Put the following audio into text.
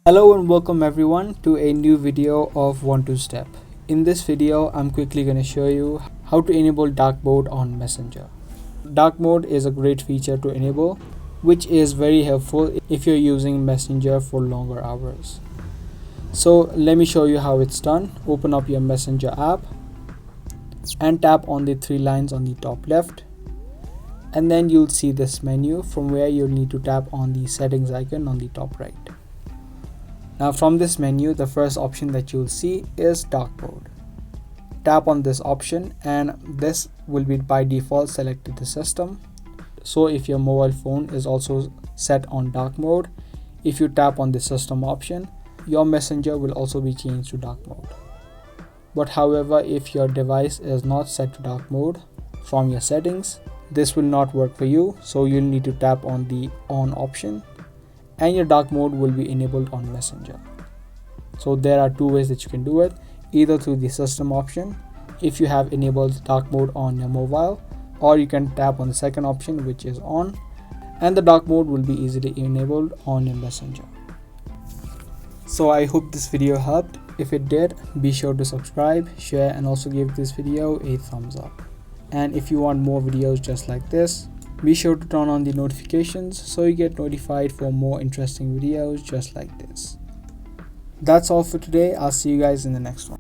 Hello and welcome everyone to a new video of 1-2 Step. In this video, I'm quickly going to show you how to enable dark mode on Messenger. Dark mode is a great feature to enable, which is very helpful if you're using Messenger for longer hours. So let me show you how it's done. Open up your Messenger app and tap on the three lines on the top left. And then you'll see this menu from where you'll need to tap on the settings icon on the top right. Now from this menu, the first option that you'll see is dark mode. Tap on this option and this will be by default selected the system. So if your mobile phone is also set on dark mode, if you tap on the system option, your Messenger will also be changed to dark mode. But however, if your device is not set to dark mode from your settings, this will not work for you. So you'll need to tap on the on option and your dark mode will be enabled on Messenger. So there are two ways that you can do it, either through the system option if you have enabled dark mode on your mobile, or you can tap on the second option, which is on, and the dark mode will be easily enabled on your Messenger. So I hope this video helped. If it did, be sure to subscribe, share, and also give this video a thumbs up. And if you want more videos just like this, be sure to turn on the notifications so you get notified for more interesting videos just like this. That's all for today. I'll see you guys in the next one.